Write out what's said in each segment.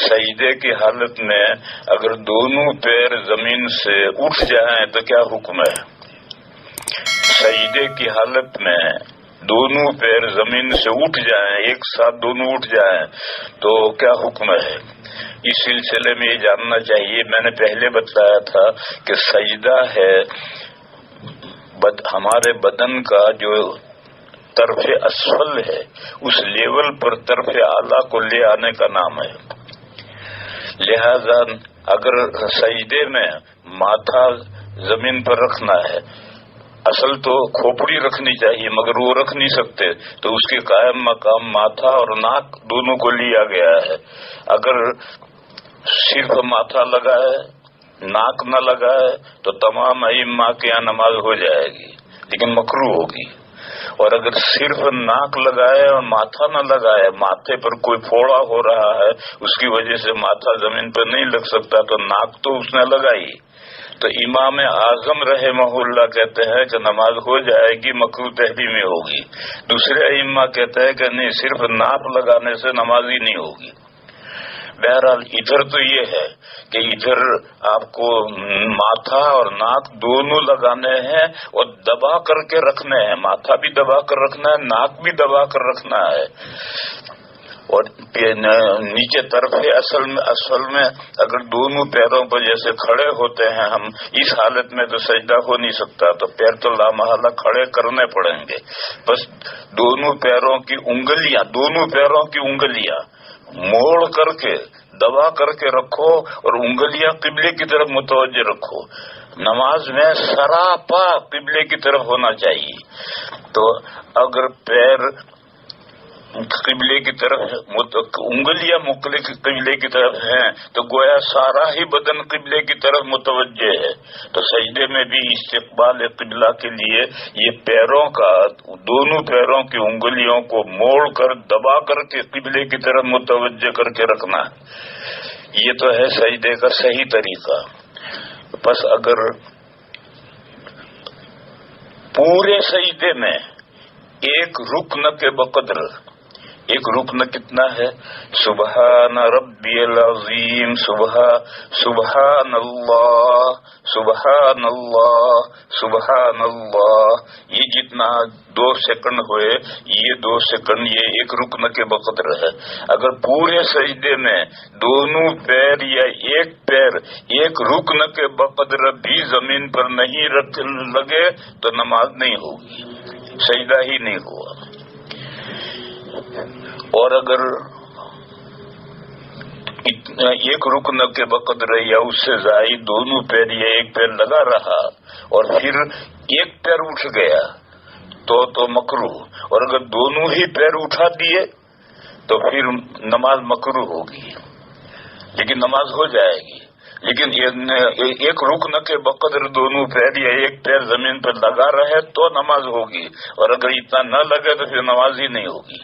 سجدے کی حالت میں اگر دونوں پیر زمین سے اٹھ جائیں تو کیا حکم ہے؟ سجدے کی حالت میں دونوں پیر زمین سے اٹھ جائیں، ایک ساتھ دونوں اٹھ جائیں تو کیا حکم ہے؟ اس سلسلے میں یہ جاننا چاہیے، میں نے پہلے بتایا تھا کہ سجدہ ہے ہمارے بدن کا جو طرف اسفل ہے، اس لیول پر طرف اعلیٰ کو لے آنے کا نام ہے۔ لہذا اگر سجدے میں ماتھا زمین پر رکھنا ہے، اصل تو کھوپڑی رکھنی چاہیے مگر وہ رکھ نہیں سکتے، تو اس کے قائم مقام ماتھا اور ناک دونوں کو لیا گیا ہے۔ اگر صرف ماتھا لگائے ناک نہ لگائے تو تمام ائمہ کے یہاں نماز ہو جائے گی لیکن مکروہ ہوگی، اور اگر صرف ناک لگائے اور ماتھا نہ لگائے، ماتھے پر کوئی پھوڑا ہو رہا ہے اس کی وجہ سے ماتھا زمین پر نہیں لگ سکتا تو ناک تو اس نے لگائی، تو امام اعظم رحمہ اللہ کہتے ہیں کہ نماز ہو جائے گی، مکروہ تحریمی ہوگی۔ دوسرے ائمہ کہتے ہیں کہ نہیں، صرف ناک لگانے سے نماز ہی نہیں ہوگی۔ بہرحال ادھر تو یہ ہے کہ ادھر آپ کو ماتھا اور ناک دونوں لگانے ہیں اور دبا کر کے رکھنے ہیں، ماتھا بھی دبا کر رکھنا ہے، ناک بھی دبا کر رکھنا ہے، اور نیچے طرف اصل میں اگر دونوں پیروں پر جیسے کھڑے ہوتے ہیں ہم، اس حالت میں تو سجدہ ہو نہیں سکتا، تو پیر تو لامحالہ کھڑے کرنے پڑیں گے، بس دونوں پیروں کی انگلیاں موڑ کر کے دبا کر کے رکھو اور انگلیاں قبلے کی طرف متوجہ رکھو۔ نماز میں سراپا قبلے کی طرف ہونا چاہیے، تو اگر پیر قبلے کی طرف انگلیاں قبلے کی طرف ہیں تو گویا سارا ہی بدن قبلے کی طرف متوجہ ہے، تو سجدے میں بھی استقبال قبلہ کے لیے یہ دونوں پیروں کی انگلیوں کو موڑ کر دبا کر کے قبلے کی طرف متوجہ کر کے رکھنا ہے۔ یہ تو ہے سجدے کا صحیح طریقہ۔ بس اگر پورے سجدے میں ایک رکن کے بقدر، ایک رکن کتنا ہے؟ سبحان ربی العظیم، سبحان اللہ، سبحان اللہ، سبحان اللہ، یہ جتنا 2 سیکنڈ ہوئے، یہ 2 سیکنڈ یہ ایک رکن کے بقدر ہے۔ اگر پورے سجدے میں دونوں پیر یا ایک پیر ایک رکن کے بقدر بھی زمین پر نہیں لگے تو نماز نہیں ہوگی، سجدہ ہی نہیں ہوا۔ اور اگر ایک رکن کے بقدر یا اس سے زائد دونوں پیر یا ایک پیر لگا رہا اور پھر ایک پیر اٹھ گیا تو مکروہ، اور اگر دونوں ہی پیر اٹھا دیے تو پھر نماز مکروہ ہوگی، لیکن نماز ہو جائے گی۔ لیکن ایک رکن کے بقدر دونوں پیر یا ایک پیر زمین پر لگا رہے تو نماز ہوگی، اور اگر اتنا نہ لگے تو پھر نماز ہی نہیں ہوگی۔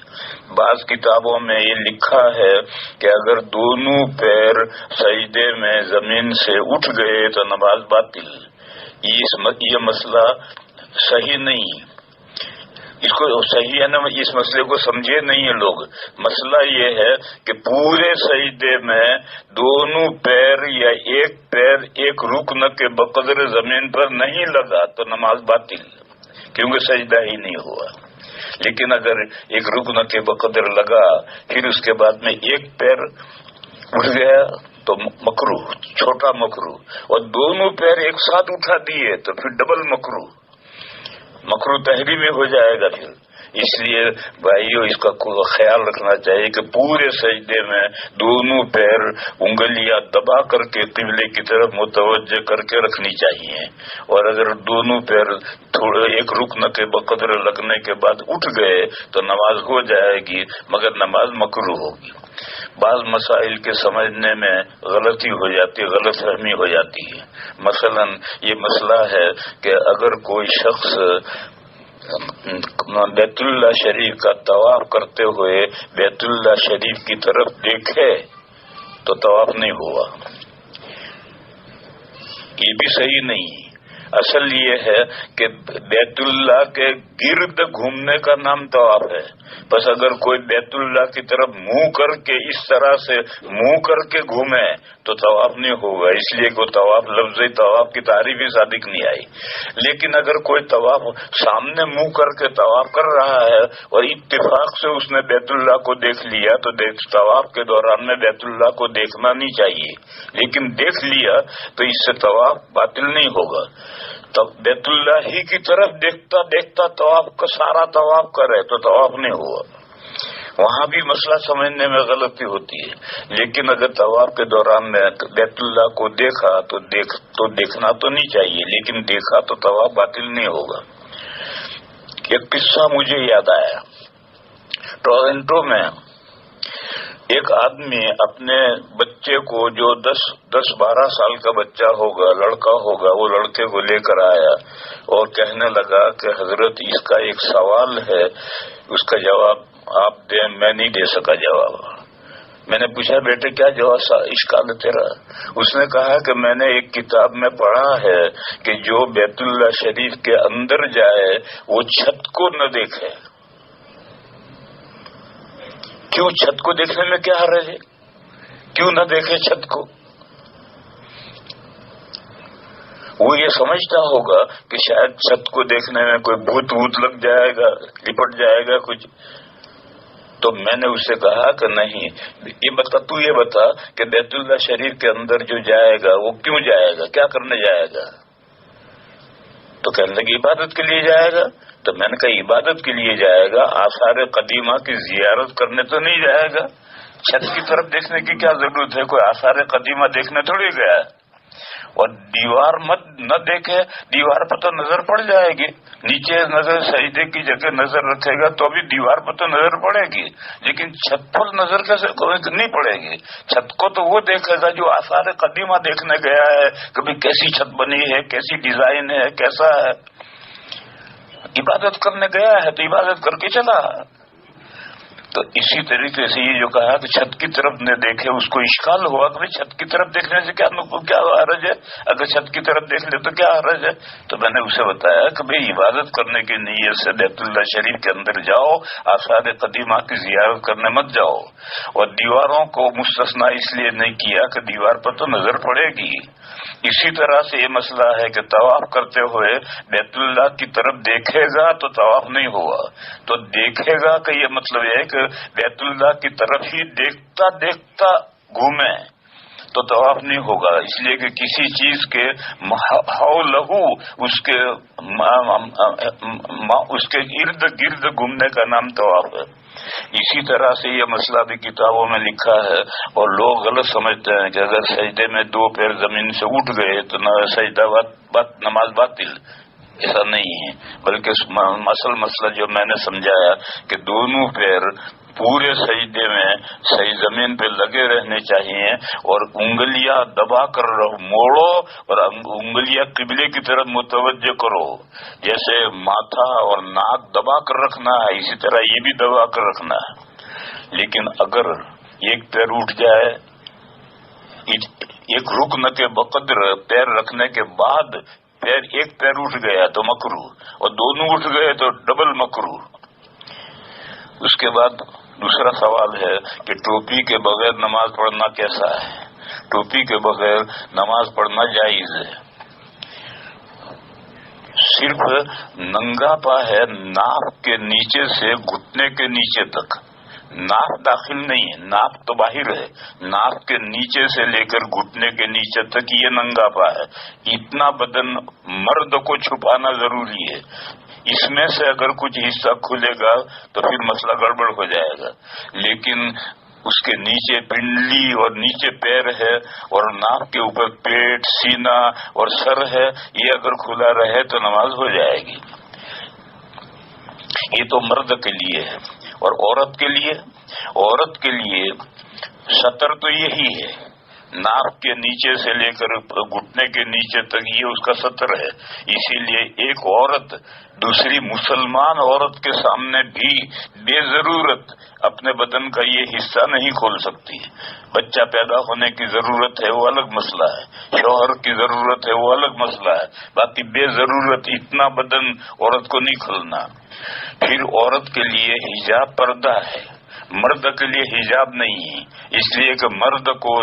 بعض کتابوں میں یہ لکھا ہے کہ اگر دونوں پیر سجدے میں زمین سے اٹھ گئے تو نماز باطل۔ یہ مسئلہ صحیح نہیں، اس کو صحیح ہے نا، اس مسئلے کو سمجھے نہیں ہیں لوگ۔ مسئلہ یہ ہے کہ پورے سجدے میں دونوں پیر یا ایک پیر ایک رکن کے بقدر زمین پر نہیں لگا تو نماز باطل، کیونکہ سجدہ ہی نہیں ہوا۔ لیکن اگر ایک رکن کے بقدر لگا پھر اس کے بعد میں ایک پیر اٹھ گیا تو مکروہ، چھوٹا مکروہ، اور دونوں پیر ایک ساتھ اٹھا دیے تو پھر ڈبل مکروہ تحریمی ہو جائے گا پھر۔ اس لیے بھائیو اس کا خیال رکھنا چاہیے کہ پورے سجدے میں دونوں پیر انگلیاں دبا کر کے قبلے کی طرف متوجہ کر کے رکھنی چاہیے، اور اگر دونوں پیر تھوڑے ایک رکن کے بقدر لگنے کے بعد اٹھ گئے تو نماز ہو جائے گی، مگر نماز مکروہ ہوگی۔ بعض مسائل کے سمجھنے میں غلطی ہو جاتی، غلط فہمی ہو جاتی ہے۔ مثلا یہ مسئلہ ہے کہ اگر کوئی شخص بیت اللہ شریف کا طواف کرتے ہوئے بیت اللہ شریف کی طرف دیکھے تو طواف نہیں ہوا، یہ بھی صحیح نہیں۔ اصل یہ ہے کہ بیت اللہ کے گرد گھومنے کا نام طواف ہے. بس اگر کوئی بیت اللہ کی طرف منہ کر کے اس طرح سے منہ کر کے گھومے تو طواف نہیں ہوگا، اس لیے کہ طواف لفظ طواف کی تعریف ہی صادق نہیں آئی. لیکن اگر کوئی طواف سامنے منہ کر کے طواف کر رہا ہے اور اتفاق سے اس نے بیت اللہ کو دیکھ لیا تو طواف کے دوران میں بیت اللہ کو دیکھنا نہیں چاہیے، لیکن دیکھ لیا تو اس سے طواف باطل نہیں ہوگا. تب بیت اللہ ہی کی طرف دیکھتا دیکھتا طواف کا سارا طواف کرے تو طواف نہیں ہوا. وہاں بھی مسئلہ سمجھنے میں غلطی ہوتی ہے. لیکن اگر طواف کے دوران میں بیت اللہ کو دیکھا تو دیکھنا تو نہیں چاہیے، لیکن دیکھا تو طواف باطل نہیں ہوگا. ایک قصہ مجھے یاد آیا. ٹورنٹو میں ایک آدمی اپنے بچے کو جو 10-12 سال کا بچہ ہوگا، لڑکا ہوگا، وہ لڑکے کو لے کر آیا اور کہنے لگا کہ حضرت اس کا ایک سوال ہے، اس کا جواب آپ دیں. میں نہیں دے سکا جواب. میں نے پوچھا بیٹے کیا جواب اشکال ہے تیرا؟ اس نے کہا کہ میں نے ایک کتاب میں پڑھا ہے کہ جو بیت اللہ شریف کے اندر جائے وہ چھت کو نہ دیکھے. کیوں چھت کو دیکھنے میں کیا حرج ہے؟ کیوں نہ دیکھے چھت کو؟ وہ یہ سمجھتا ہوگا کہ شاید چھت کو دیکھنے میں کوئی بھوت ووت لگ جائے گا، لپٹ جائے گا کچھ. تو میں نے اسے کہا کہ نہیں، یہ بتا کہ بیت اللہ شریف کے اندر جو جائے گا وہ کیوں جائے گا، کیا کرنے جائے گا؟ تو کہنے لگے عبادت کے لیے جائے گا. تو میں نے کہا عبادت کے لیے جائے گا، آثار قدیمہ کی زیارت کرنے تو نہیں جائے گا. چھت کی طرف دیکھنے کی کیا ضرورت ہے؟ کوئی آثار قدیمہ دیکھنے تھوڑی گیا. اور دیوار مت نہ دیکھے، دیوار پر تو نظر پڑ جائے گی. نیچے نظر سجدے کی جگہ نظر رکھے گا تو ابھی دیوار پر تو نظر پڑے گی، لیکن چھت پر نظر کیسے نہیں پڑے گی؟ چھت کو تو وہ دیکھے گا جو آثار قدیمہ دیکھنے گیا ہے، کبھی کیسی چھت بنی ہے، کیسی ڈیزائن ہے، کیسا ہے. عبادت کرنے گیا ہے تو عبادت کر کے چلا. تو اسی طریقے سے یہ جو کہا کہ چھت کی طرف نہ دیکھے، اس کو اشکال ہوا کہ چھت کی طرف دیکھنے سے کیا حرج ہے؟ اگر چھت کی طرف دیکھ لے تو کیا حرج ہے؟ تو میں نے اسے بتایا کہ بھئی عبادت کرنے کی نیت سے بیت اللہ شریف کے اندر جاؤ، آثار قدیمہ کی زیارت کرنے مت جاؤ. اور دیواروں کو مستثنا اس لیے نہیں کیا کہ دیوار پر تو نظر پڑے گی. اسی طرح سے یہ مسئلہ ہے کہ طواف کرتے ہوئے بیت اللہ کی طرف دیکھے گا تو طواف نہیں ہوا. تو دیکھے گا کہ یہ مطلب ہے کہ بیت اللہ کی طرف ہی دیکھتا دیکھتا گھومے تو طواف نہیں ہوگا. اس لیے کہ کسی چیز کے حولہ اس کے ارد گرد گھومنے کا نام طواف ہے. اسی طرح سے یہ مسئلہ بھی کتابوں میں لکھا ہے اور لوگ غلط سمجھتے ہیں کہ اگر سجدے میں 2 پیر زمین سے اٹھ گئے تو سجدہ نماز باطل. ایسا نہیں ہے، بلکہ مسئلہ جو میں نے سمجھایا کہ دونوں پیر پورے سجدے میں صحیح زمین پہ لگے رہنے چاہیے اور انگلیاں دبا کر موڑو اور انگلیاں قبلے کی طرف متوجہ کرو. جیسے ماتھا اور ناک دبا کر رکھنا ہے اسی طرح یہ بھی دبا کر رکھنا ہے. لیکن اگر ایک پیر اٹھ جائے، ایک رکن کے بقدر پیر رکھنے کے بعد ایک پیر اٹھ گیا تو مکروہ، اور دونوں اٹھ گئے تو ڈبل مکروہ. اس کے بعد دوسرا سوال ہے کہ ٹوپی کے بغیر نماز پڑھنا کیسا ہے؟ ٹوپی کے بغیر نماز پڑھنا جائز ہے. صرف ننگا پا ہے ناک کے نیچے سے گھٹنے کے نیچے تک. ناک داخل نہیں ہے، ناک تو باہر ہے. ناک کے نیچے سے لے کر گھٹنے کے نیچے تک یہ ننگا پا ہے. اتنا بدن مرد کو چھپانا ضروری ہے. اس میں سے اگر کچھ حصہ کھلے گا تو پھر مسئلہ گڑبڑ ہو جائے گا. لیکن اس کے نیچے پنڈلی اور نیچے پیر ہے اور ناک کے اوپر پیٹ، سینہ اور سر ہے، یہ اگر کھلا رہے تو نماز ہو جائے گی. یہ تو مرد کے لیے ہے. اور عورت کے لیے سطر تو یہی ہے، ناک کے نیچے سے لے کر گھٹنے کے نیچے تک یہ اس کا سطر ہے. اسی لیے ایک عورت دوسری مسلمان عورت کے سامنے بھی بے ضرورت اپنے بدن کا یہ حصہ نہیں کھول سکتی. بچہ پیدا ہونے کی ضرورت ہے وہ الگ مسئلہ ہے, شوہر کی ضرورت ہے وہ الگ مسئلہ ہے, باقی بے ضرورت اتنا بدن عورت کو نہیں کھولنا. پھر عورت کے لیے حجاب پردہ ہے, مرد کے لیے حجاب نہیں ہے, اس لیے کہ مرد کو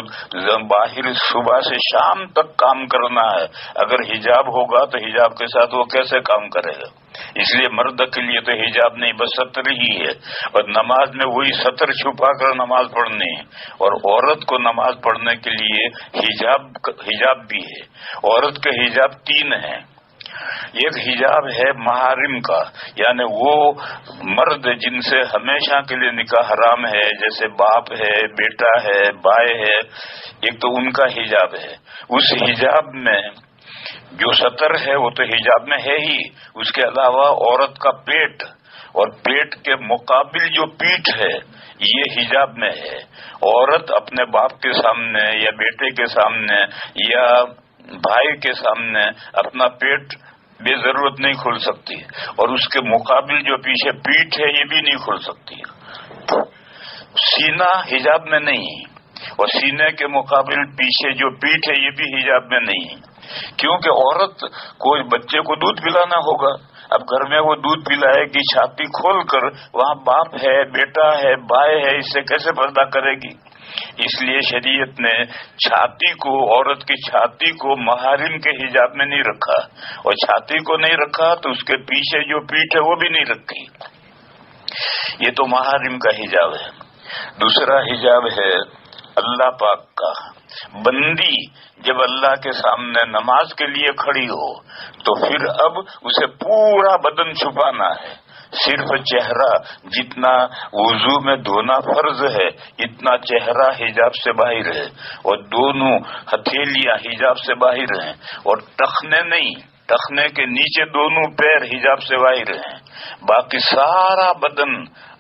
باہر صبح سے شام تک کام کرنا ہے. اگر حجاب ہوگا تو حجاب کے ساتھ وہ کیسے کام کرے گا؟ اس لیے مرد کے لیے تو حجاب نہیں, بس سطر ہی ہے. اور نماز میں وہی سطر چھپا کر نماز پڑھنی ہے. اور عورت کو نماز پڑھنے کے لیے حجاب بھی ہے. عورت کے حجاب 3 ہیں. ایک حجاب ہے محارم کا, یعنی وہ مرد جن سے ہمیشہ کے لیے نکاح حرام ہے, جیسے باپ ہے, بیٹا ہے, بھائی ہے, ایک تو ان کا حجاب ہے. اس حجاب میں جو سطر ہے وہ تو حجاب میں ہے ہی, اس کے علاوہ عورت کا پیٹ اور پیٹ کے مقابل جو پیٹھ ہے یہ حجاب میں ہے. عورت اپنے باپ کے سامنے یا بیٹے کے سامنے یا بھائی کے سامنے اپنا پیٹ بے ضرورت نہیں کھول سکتی, اور اس کے مقابل جو پیچھے پیٹھ ہے یہ بھی نہیں کھول سکتی. سینہ حجاب میں نہیں, اور سینے کے مقابل پیچھے جو پیٹھ ہے یہ بھی حجاب میں نہیں, کیونکہ عورت کو بچے کو دودھ پلانا ہوگا. اب گھر میں وہ دودھ پلائے گی, چھاتی کھول کر وہاں باپ ہے, بیٹا ہے, بھائی ہے, اس سے کیسے پردہ کرے گی؟ اس لیے شریعت نے چھاتی کو, عورت کی چھاتی کو محارم کے حجاب میں نہیں رکھا, اور چھاتی کو نہیں رکھا تو اس کے پیچھے جو پیٹھ ہے وہ بھی نہیں رکھی. یہ تو محارم کا حجاب ہے. دوسرا حجاب ہے اللہ پاک کا. بندی جب اللہ کے سامنے نماز کے لیے کھڑی ہو تو پھر اب اسے پورا بدن چھپانا ہے. صرف چہرہ, جتنا وضو میں دھونا فرض ہے اتنا چہرہ حجاب سے باہر ہے, اور دونوں ہتھیلیاں حجاب سے باہر ہیں, اور ٹخنے نہیں, ٹخنے کے نیچے دونوں پیر حجاب سے باہر ہیں. باقی سارا بدن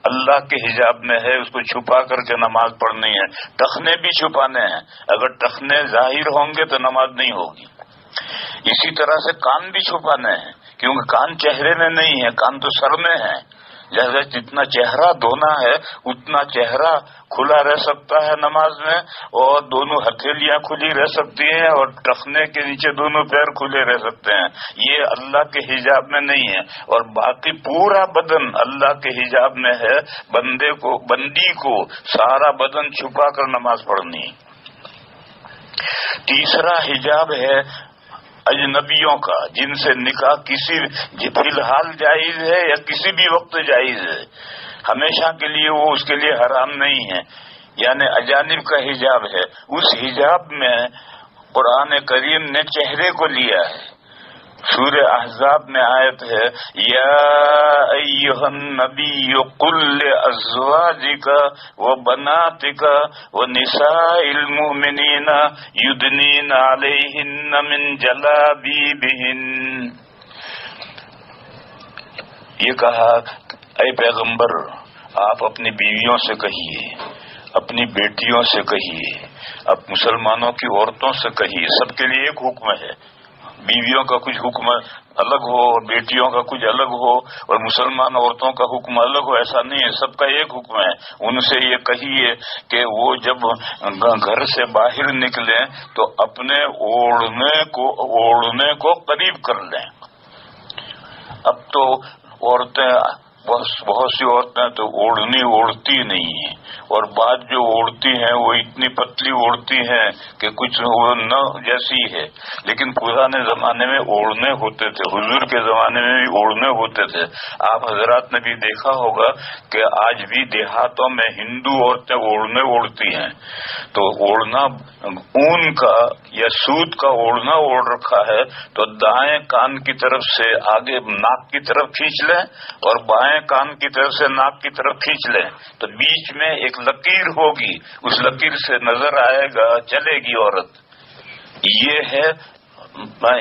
اللہ کے حجاب میں ہے, اس کو چھپا کر کے نماز پڑھنی ہے. ٹخنے بھی چھپانے ہیں, اگر ٹخنے ظاہر ہوں گے تو نماز نہیں ہوگی. اسی طرح سے کان بھی چھپانے ہیں, کیونکہ کان چہرے میں نہیں ہے, کان تو سر میں ہے. جیسے جتنا چہرہ دھونا ہے اتنا چہرہ کھلا رہ سکتا ہے نماز میں, اور دونوں ہتھیلیاں کھلی رہ سکتی ہیں, اور ٹخنے کے نیچے دونوں پیر کھلے رہ سکتے ہیں. یہ اللہ کے حجاب میں نہیں ہے, اور باقی پورا بدن اللہ کے حجاب میں ہے. بندی کو سارا بدن چھپا کر نماز پڑھنی. تیسرا حجاب ہے اجنبیوں کا, جن سے نکاح کسی فی الحال جائز ہے یا کسی بھی وقت جائز ہے, ہمیشہ کے لیے وہ اس کے لیے حرام نہیں ہے, یعنی اجانب کا حجاب ہے. اس حجاب میں قرآن کریم نے چہرے کو لیا ہے. سورہ احزاب میں آیت ہے, یا ایھا النبی قل لازواجک وبناتک ونساء المؤمنین یدنین علیہن من جلابیبہن. یہ کہا اے پیغمبر آپ اپنی بیویوں سے کہیے, اپنی بیٹیوں سے کہیے, اب مسلمانوں کی عورتوں سے کہیے. سب کے لیے ایک حکم ہے, بیویوں کا کچھ حکم الگ ہو اور بیٹیوں کا کچھ الگ ہو, اور مسلمان عورتوں کا حکم الگ ہو, ایسا نہیں ہے. سب کا ایک حکم ہے. ان سے یہ کہیے کہ وہ جب گھر سے باہر نکلیں تو اپنے اوڑھنے کو قریب کر لیں. اب تو عورتیں, بہت سی عورتیں تو اوڑھنی اوڑھتی نہیں ہیں, اور بعض جو اوڑھتی ہیں وہ اتنی پتلی اوڑھتی ہیں کہ کچھ وہ نہ جیسی ہے. لیکن پرانے زمانے میں اوڑھنے ہوتے تھے, حضور کے زمانے میں بھی اوڑھنے ہوتے تھے. آپ حضرات نے بھی دیکھا ہوگا کہ آج بھی دیہاتوں میں ہندو عورتیں اوڑھنے اوڑھتی ہیں. تو اوڑھنا اون کا یا سوت کا اوڑھنا اوڑھ رکھا ہے تو دائیں کان کی طرف سے آگے ناک کی طرف کھینچ لیں, اور بائیں کان کی طرف سے ناک کی طرف کھینچ لیں, تو بیچ میں ایک لکیر ہوگی, اس لکیر سے نظر آئے گا, چلے گی عورت. یہ ہے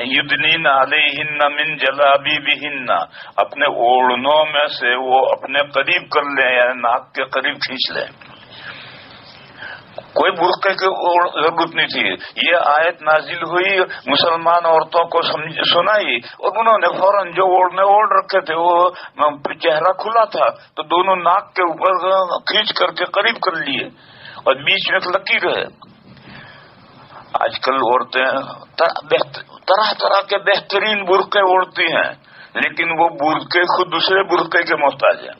یدنین علیہن من جلابیبہن, اپنے اوڑھنوں میں سے وہ اپنے قریب کر لیں, یعنی ناک کے قریب کھینچ لیں. کوئی برقعے کی ضرورت نہیں تھی. یہ آیت نازل ہوئی, مسلمان عورتوں کو سنائی, اور انہوں نے فوراً جو اوڑھنے اوڑھ رکھے تھے وہ چہرہ کھلا تھا تو دونوں ناک کے اوپر کھینچ کر کے قریب کر لیے, اور بیچ میں ایک لکیر ہے. آج کل عورتیں طرح طرح کے بہترین برقعے اوڑھتی ہیں, لیکن وہ برقعے خود دوسرے برقعے کے محتاج ہیں,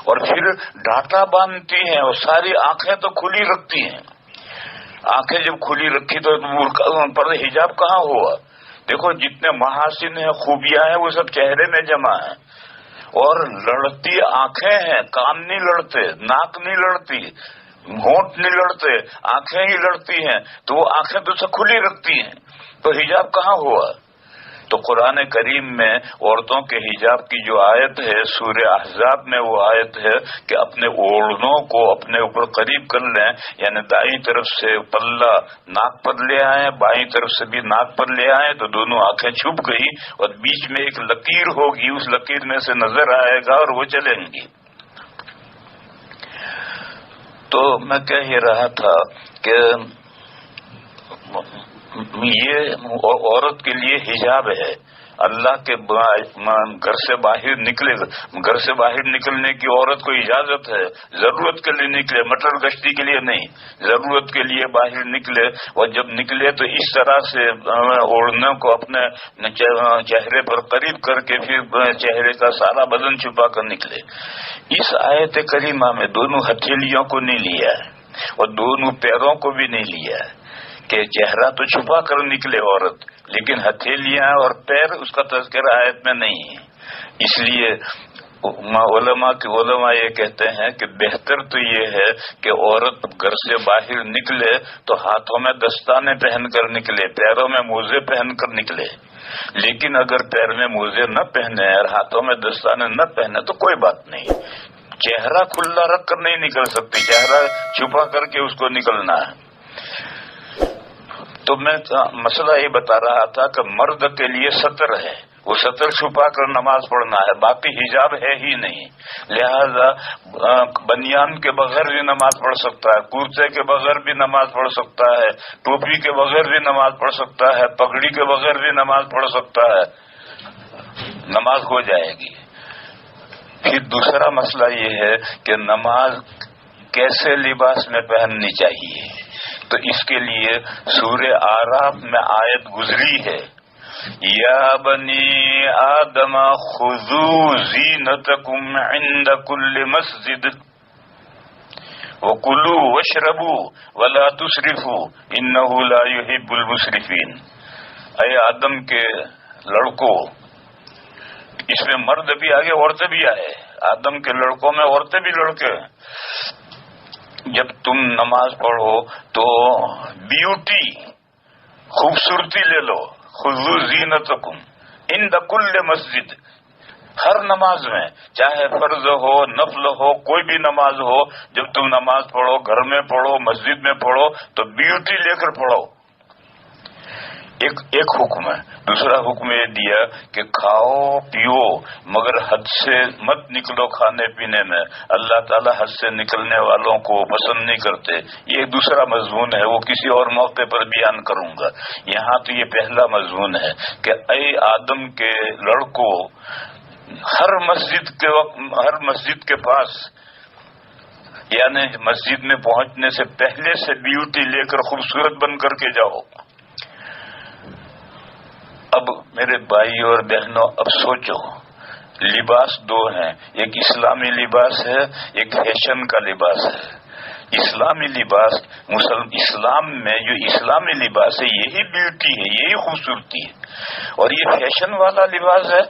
اور پھر ڈاٹا باندھتی ہیں, اور ساری آنکھیں تو کھلی رکھتی ہیں. آنکھیں جب کھلی رکھی تو ان پر حجاب کہاں ہوا؟ دیکھو جتنے محاسن ہیں, خوبیاں ہیں, وہ سب چہرے میں جمع ہیں. اور لڑتی آنکھیں ہیں, کان نہیں لڑتے, ناک نہیں لڑتی, ہونٹ نہیں لڑتے, آنکھیں ہی لڑتی ہیں. تو وہ آنکھیں تو سب کھلی رکھتی ہیں, تو حجاب کہاں ہوا؟ تو قرآن کریم میں عورتوں کے حجاب کی جو آیت ہے سورہ احزاب میں, وہ آیت ہے کہ اپنے اوڑھنوں کو اپنے اوپر قریب کر لیں, یعنی دائیں طرف سے پلہ ناک پر لے آئیں, بائیں طرف سے بھی ناک پر لے آئیں, تو دونوں آنکھیں چھپ گئی, اور بیچ میں ایک لکیر ہوگی, اس لکیر میں سے نظر آئے گا اور وہ چلیں گی. تو میں کہہ ہی رہا تھا کہ یہ عورت کے لیے حجاب ہے. اللہ کے گھر سے باہر نکلنے کی عورت کو اجازت ہے, ضرورت کے لیے نکلے, مٹر گشتی کے لیے نہیں, ضرورت کے لیے باہر نکلے, اور جب نکلے تو اس طرح سے اوڑھنے کو اپنے چہرے پر قریب کر کے پھر چہرے کا سارا بدن چھپا کر نکلے. اس آیت کریمہ میں دونوں ہتھیلیوں کو نہیں لیا ہے, اور دونوں پیروں کو بھی نہیں لیا ہے کہ چہرہ تو چھپا کر نکلے عورت, لیکن ہتھیلیاں اور پیر اس کا تذکرہ آیت میں نہیں ہے. اس لیے علماء یہ کہتے ہیں کہ بہتر تو یہ ہے کہ عورت گھر سے باہر نکلے تو ہاتھوں میں دستانے پہن کر نکلے, پیروں میں موزے پہن کر نکلے. لیکن اگر پیر میں موزے نہ پہنے اور ہاتھوں میں دستانے نہ پہنے تو کوئی بات نہیں, چہرہ کھلا رکھ کر نہیں نکل سکتی, چہرہ چھپا کر کے اس کو نکلنا ہے. تو میں مسئلہ یہ بتا رہا تھا کہ مرد کے لیے ستر ہے, وہ ستر چھپا کر نماز پڑھنا ہے, باقی حجاب ہے ہی نہیں. لہذا بنیان کے بغیر بھی نماز پڑھ سکتا ہے, کرتے کے بغیر بھی نماز پڑھ سکتا ہے, ٹوپی کے بغیر بھی نماز پڑھ سکتا ہے, پگڑی کے بغیر بھی نماز پڑھ سکتا ہے, نماز ہو جائے گی. پھر دوسرا مسئلہ یہ ہے کہ نماز کیسے لباس میں پہننی چاہیے. تو اس کے لیے سورہ اعراف میں آیت گزری ہے, یا بنی آدم خذوا زینتکم عند کل مسجد وکلوا واشربوا ولا تسرفوا انہ لا یحب المسرفین. اے آدم کے لڑکوں, اس میں مرد بھی آگے عورتیں بھی آئے, آدم کے لڑکوں میں عورتیں بھی لڑکے. جب تم نماز پڑھو تو بیوٹی خوبصورتی لے لو, خذوا زینتکم عند کل مسجد, ہر نماز میں, چاہے فرض ہو نفل ہو کوئی بھی نماز ہو, جب تم نماز پڑھو گھر میں پڑھو مسجد میں پڑھو تو بیوٹی لے کر پڑھو. ایک حکم ہے. دوسرا حکم یہ دیا کہ کھاؤ پیو مگر حد سے مت نکلو کھانے پینے میں, اللہ تعالیٰ حد سے نکلنے والوں کو پسند نہیں کرتے. یہ دوسرا مضمون ہے, وہ کسی اور موقع پر بیان کروں گا. یہاں تو یہ پہلا مضمون ہے کہ اے آدم کے لڑکوں, ہر مسجد کے پاس, یعنی مسجد میں پہنچنے سے پہلے سے بیوٹی لے کر خوبصورت بن کر کے جاؤ. اب میرے بھائی اور بہنوں, اب سوچو, لباس دو ہیں, ایک اسلامی لباس ہے, ایک فیشن کا لباس ہے. اسلامی لباس, اسلام میں جو اسلامی لباس ہے یہی بیوٹی ہے, یہی خوبصورتی ہے. اور یہ فیشن والا لباس ہے,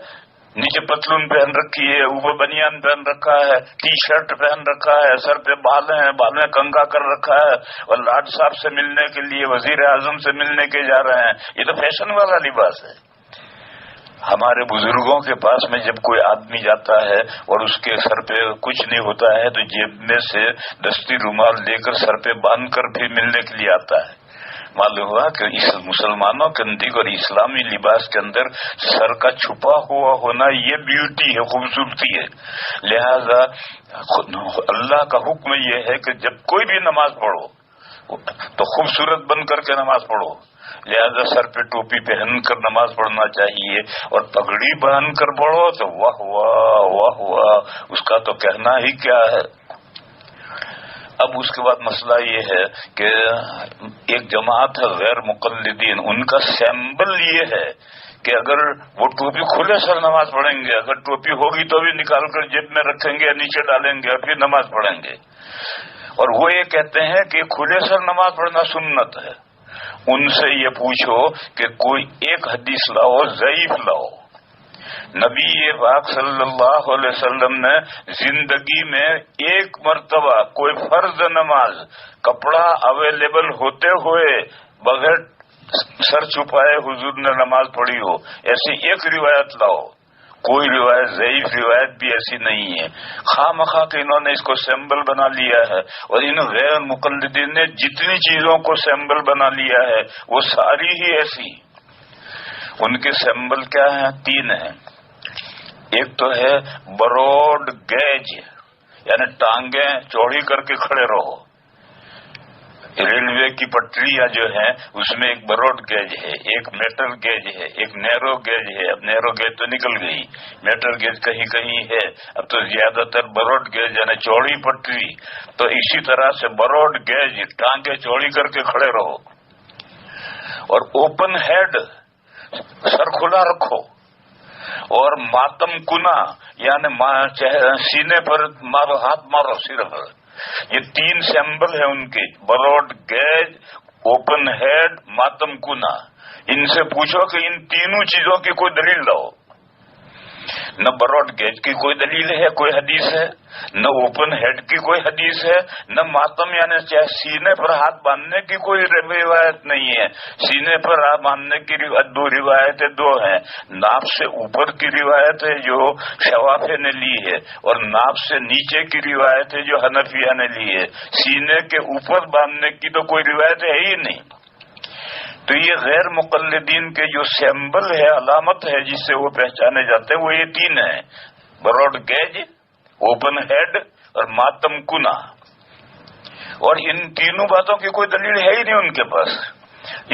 نیچے پتلون پہن رکھی ہے, اوپر بنیان پہن رکھا ہے, ٹی شرٹ پہن رکھا ہے, سر پہ بال ہیں, بال میں کنگا کر رکھا ہے, اور لاڈ صاحب سے ملنے کے لیے, وزیر اعظم سے ملنے کے جا رہے ہیں. یہ تو فیشن والا لباس ہے. ہمارے بزرگوں کے پاس میں جب کوئی آدمی جاتا ہے اور اس کے سر پہ کچھ نہیں ہوتا ہے تو جیب میں سے دستی رومال لے کر سر پہ باندھ کر بھی ملنے کے لیے آتا ہے. معلوم ہوا کہ اس مسلمانوں کے نزدیک اور اسلامی لباس کے اندر سر کا چھپا ہوا ہونا یہ بیوٹی ہے, خوبصورتی ہے. لہذا اللہ کا حکم یہ ہے کہ جب کوئی بھی نماز پڑھو تو خوبصورت بن کر کے نماز پڑھو، لہذا سر پہ ٹوپی پہن کر نماز پڑھنا چاہیے، اور پگڑی باندھ کر پڑھو تو واہ واہ واہ واہ، اس کا تو کہنا ہی کیا ہے۔ اب اس کے بعد مسئلہ یہ ہے کہ ایک جماعت ہے غیر مقلدین، ان کا سیمبل یہ ہے کہ اگر وہ ٹوپی کھلے سر نماز پڑھیں گے، اگر ٹوپی ہوگی تو بھی نکال کر جیب میں رکھیں گے یا نیچے ڈالیں گے اور پھر نماز پڑھیں گے، اور وہ یہ کہتے ہیں کہ کھلے سر نماز پڑھنا سنت ہے۔ ان سے یہ پوچھو کہ کوئی ایک حدیث لاؤ، ضعیف لاؤ، نبی پاک صلی اللہ علیہ وسلم نے زندگی میں ایک مرتبہ کوئی فرض نماز کپڑا اویلیبل ہوتے ہوئے بغیر سر چھپائے حضور نے نماز پڑھی ہو، ایسی ایک روایت لاؤ۔ کوئی روایت، ضعیف روایت بھی ایسی نہیں ہے، خواہ مخواہ کہ انہوں نے اس کو سیمبل بنا لیا ہے، اور ان غیر مقلدین نے جتنی چیزوں کو سیمبل بنا لیا ہے وہ ساری ہی ایسی۔ ان کے سیمبل کیا ہیں؟ 3 ہیں۔ ایک تو ہے بروڈ گیج، یعنی ٹانگیں چوڑی کر کے کھڑے رہو۔ ریلوے کی پٹریاں جو ہیں اس میں ایک بروڈ گیج ہے، ایک میٹر گیج ہے، ایک نیرو گیج ہے۔ اب نیرو گیج تو نکل گئی، میٹر گیج کہیں کہیں ہے، اب تو زیادہ تر بروڈ گیج یعنی چوڑی پٹری۔ تو اسی طرح سے بروڈ گیج، ٹانگیں چوڑی کر کے کھڑے رہو، اور اوپن ہیڈ، سر کھلا رکھو، اور ماتم کنا یعنی سینے پر مارو، ہاتھ مارو صرف۔ یہ 3 سیمبل ہیں ان کے، بروڈ گیج، اوپن ہیڈ، ماتم کنا۔ ان سے پوچھو کہ ان تینوں چیزوں کی کوئی دلیل لاؤ۔ نہ بروڈ گیج کی کوئی دلیل ہے، کوئی حدیث ہے، نہ اوپن ہیڈ کی کوئی حدیث ہے، نہ ماتم یعنی سینے پر ہاتھ باندھنے کی کوئی روایت نہیں ہے۔ سینے پر ہاتھ باندھنے کی 2 روایتیں 2 ہیں، ناف سے اوپر کی روایت ہے جو شوافی نے لی ہے، اور ناف سے نیچے کی روایت ہے جو حنفیہ نے لی ہے۔ سینے کے اوپر باندھنے کی تو کوئی روایت ہے ہی نہیں۔ تو یہ غیر مقلدین کے جو سیمبل ہے، علامت ہے جس سے وہ پہچانے جاتے ہیں، وہ یہ 3 ہیں، بروڈ گیج، اوپن ہیڈ اور ماتم کنا۔ اور ان تینوں باتوں کی کوئی دلیل ہے ہی نہیں ان کے پاس،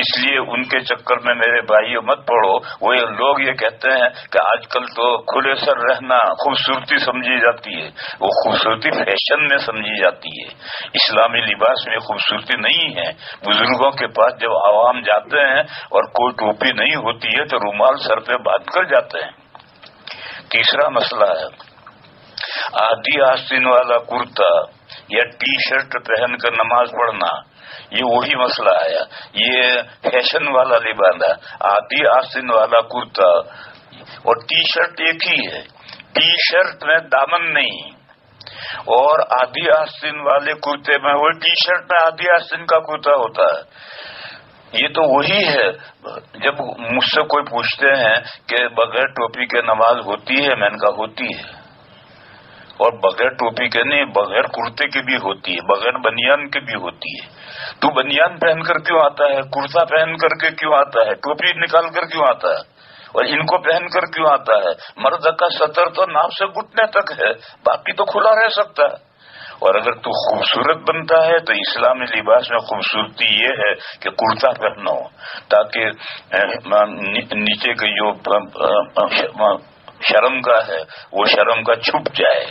اس لیے ان کے چکر میں میرے بھائیو مت پڑو۔ وہ لوگ یہ کہتے ہیں کہ آج کل تو کھلے سر رہنا خوبصورتی سمجھی جاتی ہے، وہ خوبصورتی فیشن میں سمجھی جاتی ہے، اسلامی لباس میں خوبصورتی نہیں ہے۔ بزرگوں کے پاس جب عوام جاتے ہیں اور کوئی ٹوپی نہیں ہوتی ہے تو رومال سر پہ باندھ کر جاتے ہیں۔ تیسرا مسئلہ ہے آدھی آستین والا کرتا یا ٹی شرٹ پہن کر نماز پڑھنا۔ یہ وہی مسئلہ آیا، یہ فیشن والا لباس ہے، آدھی آستین والا کرتا اور ٹی شرٹ ایک ہی ہے۔ ٹی شرٹ میں دامن نہیں، اور آدھی آستین والے کرتے میں، وہ ٹی شرٹ میں آدھی آستین کا کرتا ہوتا ہے۔ یہ تو وہی ہے۔ جب مجھ سے کوئی پوچھتے ہیں کہ بغیر ٹوپی کے نماز ہوتی ہے، میں نے کہا ہوتی ہے، اور بغیر ٹوپی کے نہیں، بغیر کرتے کی بھی ہوتی ہے، بغیر بنیان کے بھی ہوتی ہے۔ تو بنیان پہن کر کیوں آتا ہے؟ کرتا پہن کر کے کیوں آتا ہے؟ ٹوپی نکال کر کیوں آتا ہے؟ اور ان کو پہن کر کیوں آتا ہے؟ مرد کا سطر تو ناف سے گھٹنے تک ہے، باقی تو کھلا رہ سکتا ہے۔ اور اگر تو خوبصورت بنتا ہے تو اسلامی لباس میں خوبصورتی یہ ہے کہ کرتا پہنو، تاکہ نیچے کے جو شرم کا ہے وہ شرم کا چھپ جائے۔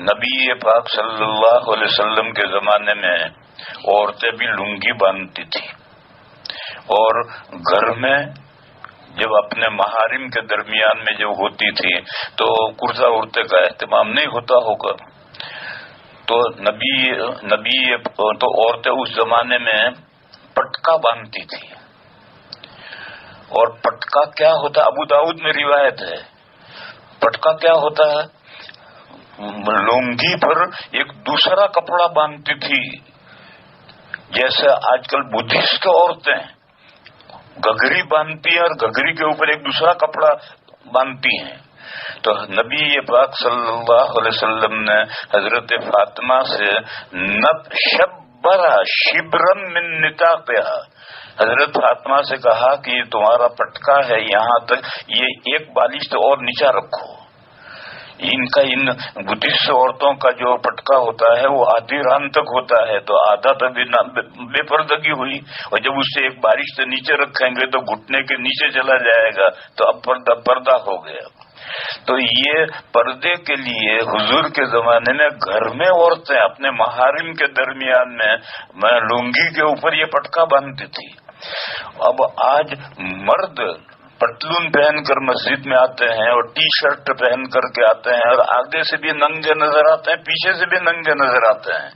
نبی پاک صلی اللہ علیہ وسلم کے زمانے میں عورتیں بھی لنگی باندھتی تھی، اور گھر میں جب اپنے محارم کے درمیان میں جب ہوتی تھی تو کرتا ارتے کا اہتمام نہیں ہوتا ہوگا، تو نبی تو عورتیں اس زمانے میں پٹکا باندھتی تھی۔ اور پٹکا کیا ہوتا؟ ابو داؤد میں روایت ہے، پٹکا کیا ہوتا ہے؟ لنگی پر ایک دوسرا کپڑا باندھتی تھی، جیسے آج کل بدھسٹ عورتیں گگری باندھتی ہیں اور گگری کے اوپر ایک دوسرا کپڑا باندھتی ہیں۔ تو نبی پاک صلی اللہ علیہ وسلم نے حضرت فاطمہ سے شبرا شبرن من نطاقها، حضرت فاطمہ سے کہا کہ یہ تمہارا پٹکا ہے، یہاں تک یہ ایک بالش تو اور نیچا رکھو، ان کا ان بدھسٹ عورتوں کا جو پٹکا ہوتا ہے وہ آدھی ران تک ہوتا ہے، تو آدھا تک بے پردگی ہوئی، اور جب اسے ایک بارش سے نیچے رکھیں گے تو گھٹنے کے نیچے چلا جائے گا، تو اب پردہ ہو گیا۔ تو یہ پردے کے لیے حضور کے زمانے میں گھر میں عورتیں اپنے محارم کے درمیان میں لنگی کے اوپر یہ پٹکا باندھتی تھی۔ اب آج مرد پتلون پہن کر مسجد میں آتے ہیں اور ٹی شرٹ پہن کر کے آتے ہیں، اور آگے سے بھی ننگے نظر آتے ہیں، پیچھے سے بھی ننگے نظر آتے ہیں،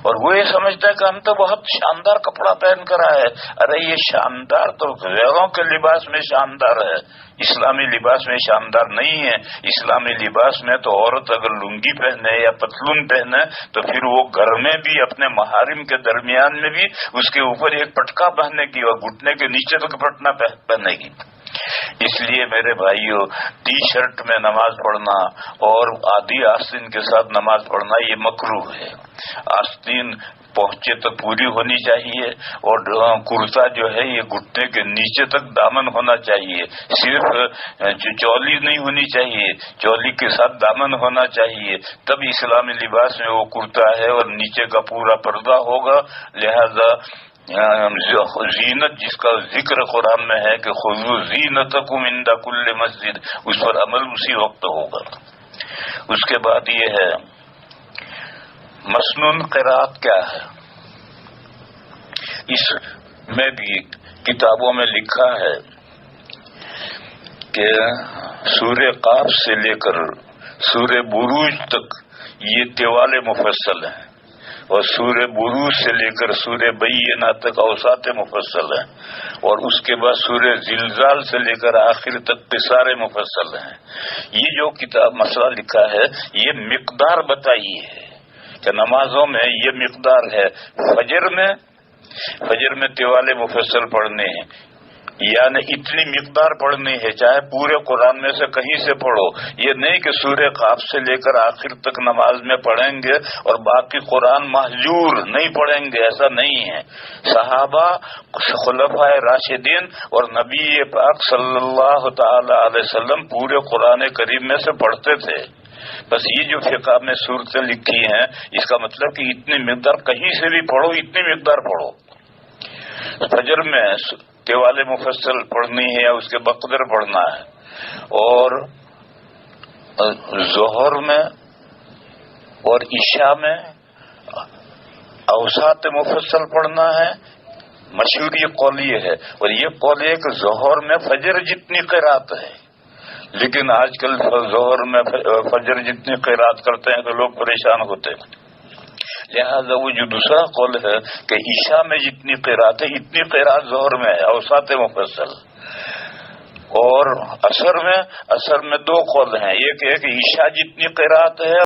اور وہ یہ سمجھتا ہے کہ ہم تو بہت شاندار کپڑا پہن کر آئے۔ ارے یہ شاندار تو غیروں کے لباس میں شاندار ہے، اسلامی لباس میں شاندار نہیں ہے۔ اسلامی لباس میں تو عورت اگر لنگی پہنے یا پتلون پہنے تو پھر وہ گھر میں بھی اپنے محارم کے درمیان میں بھی اس کے اوپر ایک پٹکا پہننے کی اور گھٹنے کے نیچے تک پٹنا پہنے گی۔ اس لیے میرے بھائیوں، ٹی شرٹ میں نماز پڑھنا اور آدھی آستین کے ساتھ نماز پڑھنا یہ مکروہ ہے۔ آستین پہنچے تک پوری ہونی چاہیے، اور کرتا جو ہے یہ گھٹنے کے نیچے تک دامن ہونا چاہیے، صرف چولی نہیں ہونی چاہیے، چولی کے ساتھ دامن ہونا چاہیے، تب اسلامی لباس میں وہ کرتا ہے اور نیچے کا پورا پردہ ہوگا۔ لہذا زینت جس کا ذکر قرآن میں ہے کہ خذوا زینتکم عند کل مسجد، اس پر عمل اسی وقت ہوگا۔ اس کے بعد یہ ہے مسنون قرات کیا ہے؟ اس میں بھی کتابوں میں لکھا ہے کہ سورہ قاف سے لے کر سورہ بروج تک یہ طوال مفصل ہیں، اور سورہ بروج سے لے کر سورہ بینہ تک اوساط مفصل ہیں، اور اس کے بعد سورہ زلزال سے لے کر آخر تک قصار مفصل ہیں۔ یہ جو کتاب مسئلہ لکھا ہے یہ مقدار بتائی ہے کہ نمازوں میں یہ مقدار ہے، فجر میں طوال مفصل پڑھنے ہیں، یعنی اتنی مقدار پڑھنی ہے، چاہے پورے قرآن میں سے کہیں سے پڑھو، یہ نہیں کہ سورہ قاف سے لے کر آخر تک نماز میں پڑھیں گے اور باقی قرآن مہجور نہیں پڑھیں گے، ایسا نہیں ہے۔ صحابہ، خلفائے راشدین اور نبی پاک صلی اللہ تعالی علیہ وسلم پورے قرآن کریم میں سے پڑھتے تھے۔ بس یہ جو فقہ میں صورتیں لکھی ہیں اس کا مطلب کہ اتنی مقدار کہیں سے بھی پڑھو، اتنی مقدار پڑھو۔ فجر میں طوال مفصل پڑھنی ہے یا اس کے بقدر پڑھنا ہے، اور ظہر میں اور عشاء میں اوساط مفصل پڑھنا ہے۔ مشہور یہ قول یہ ہے، اور یہ قول ہے کہ ظہر میں فجر جتنی قرات ہے، لیکن آج کل ظہر میں فجر جتنی قرات کرتے ہیں تو لوگ پریشان ہوتے ہیں۔ لہذا وہ جو دوسرا قول ہے کہ عشاء میں جتنی قرات ہے اتنی قرات ظہر میں ہے، اوساط مفصل۔ اور عصر میں دو قول ہیں، ایک ہے کہ عشاء جتنی قرات ہے